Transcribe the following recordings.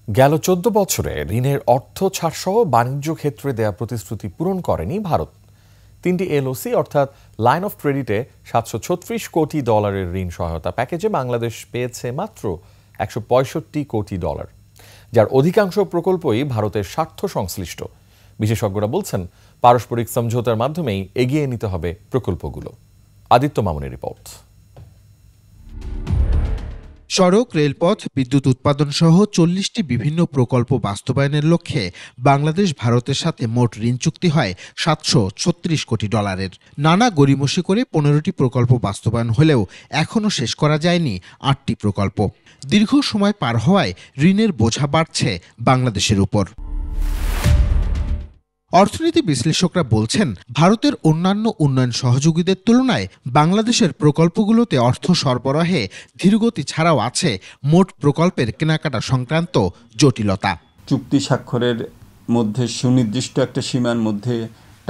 গেল ১৪ বছরে ঋণের অর্থ ছাড়সহ বাণিজ্য ক্ষেত্রে দেয়া প্রতিশ্রুতি পূরণ করেনি ভারত। ৩টি এলওসি অর্থাৎ লাইন অফ ক্রেডিটে $৭৩৬ কোটি ঋণ সহায়তা প্যাকেজে বাংলাদেশ পেয়েছে মাত্র $১৬৫ কোটি, যার অধিকাংশ প্রকল্পই ভারতের স্বার্থ সংশ্লিষ্ট। বিশেষজ্ঞরা বলছেন, পারস্পরিক সমঝোতার মাধ্যমেই এগিয়ে নিতে হবে প্রকল্পগুলো। আদিত্য মামুনের রিপোর্ট। সড়ক, রেলপথ, বিদ্যুৎ উৎপাদন সহ ৪০টি বিভিন্ন প্রকল্প বাস্তবায়নের লক্ষ্যে বাংলাদেশ ভারতের সাথে মোট ঋণ চুক্তি হয় $৭৩৬ কোটি। নানা গড়িমসি করে ১৫টি প্রকল্প বাস্তবায়ন হলেও এখনও শেষ করা যায়নি ৮টি প্রকল্প। দীর্ঘ সময় পার হওয়ায় ঋণের বোঝা বাড়ছে বাংলাদেশের উপর। অর্থনীতি বিশ্লেষকরা বলছেন, ভারতের অন্যান্য উন্নয়ন সহযোগীদের তুলনায় বাংলাদেশের প্রকল্পগুলোতে অর্থ সরবরাহে ধীরগতি ছাড়াও আছে মোট প্রকল্পের কেনাকাটা সংক্রান্ত জটিলতা। চুক্তি স্বাক্ষরের মধ্যে সুনির্দিষ্ট একটা সীমার মধ্যে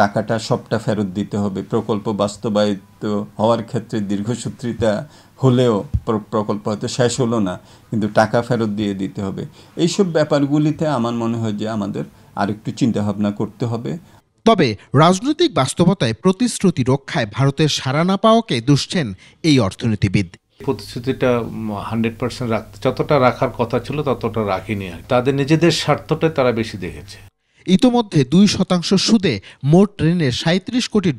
টাকাটা সবটা ফেরত দিতে হবে। প্রকল্প বাস্তবায়িত হওয়ার ক্ষেত্রে দীর্ঘসূত্রিতা হলেও প্রকল্প হয়তো শেষ হলো না, কিন্তু টাকা ফেরত দিয়ে দিতে হবে। এইসব ব্যাপারগুলিতে আমার মনে হয় যে আমাদের আরেকটু চিন্তাভাবনা করতে হবে। তবে রাজনৈতিক বাস্তবতায় প্রতিশ্রুতি রক্ষায় ভারতের সাড়া না পাওয়াকে দুষছেন এই অর্থনীতিবিদ। প্রতিশ্রুতিটা 100% রাখতে যতটা রাখার কথা ছিল ততটা রাখিনি। তাদের নিজেদের স্বার্থটাই তারা বেশি দেখেছে। ইতোমধ্যে 2% সুদে মোট ঋণের $37 কোটি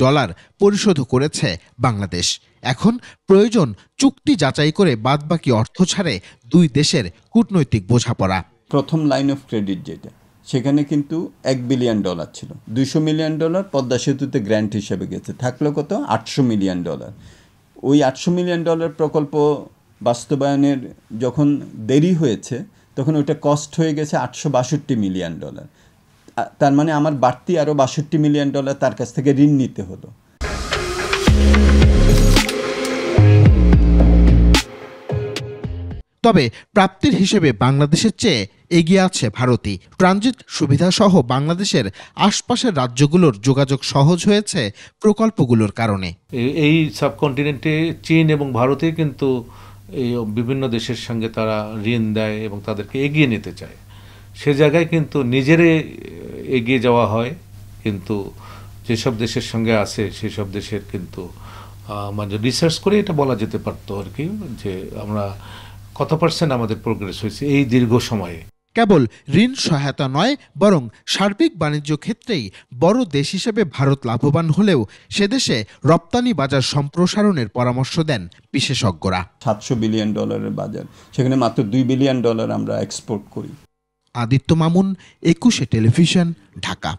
পরিশোধ করেছে বাংলাদেশ। এখন প্রয়োজন চুক্তি যাচাই করে বাদবাকি অর্থ ছাড়ে দুই দেশের কূটনৈতিক বোঝাপড়া। প্রথম লাইন অফ ক্রেডিট যেটা, সেখানে কিন্তু $1 বিলিয়ন ছিল। $200 মিলিয়ন পদ্মা সেতুতে গ্র্যান্ট হিসেবে গেছে, থাকলো কত $800 মিলিয়ন। ওই $800 মিলিয়ন প্রকল্প বাস্তবায়নের যখন দেরি হয়েছে তখন ওইটা কস্ট হয়ে গেছে $862 মিলিয়ন। তার মানে আমার বাড়তি আরও $62 মিলিয়ন তার কাছ থেকে ঋণ নিতে হলো। তবে প্রাপ্তির হিসেবে বাংলাদেশের চেয়ে এগিয়ে আছে ভারতই। ট্রানজিট সুবিধা সহ বাংলাদেশের আশপাশের রাজ্যগুলোর যোগাযোগ সহজ হয়েছে প্রকল্পগুলোর কারণে। এই সাবকন্টিনেন্টে চীন এবং ভারতে কিন্তু এই বিভিন্ন দেশের সঙ্গে তারা ঋণ দেয় এবং তাদেরকে এগিয়ে নিতে চায়। সে জায়গায় কিন্তু নিজেরে এগিয়ে যাওয়া হয়, কিন্তু যেসব দেশের সঙ্গে আছে সেসব দেশের কিন্তু মানে রিসার্চ করে এটা বলা যেতে পারতো আর কি, যে আমরা কত % আমাদের প্রোগ্রেস হয়েছে এই দীর্ঘ সময়ে। কেবল ঋণ সহায়তা নয়, বরং সার্বিক বাণিজ্য ক্ষেত্রেই বড় দেশ হিসেবে ভারত লাভবান হলেও সেদেশে রপ্তানি বাজার সম্প্রসারণের পরামর্শ দেন বিশেষজ্ঞরা। $700 বিলিয়ন বাজার, সেখানে মাত্র $2 বিলিয়ন আমরা এক্সপোর্ট করি। আদিত্য মামুন, 21 টেলিভিশন, ঢাকা।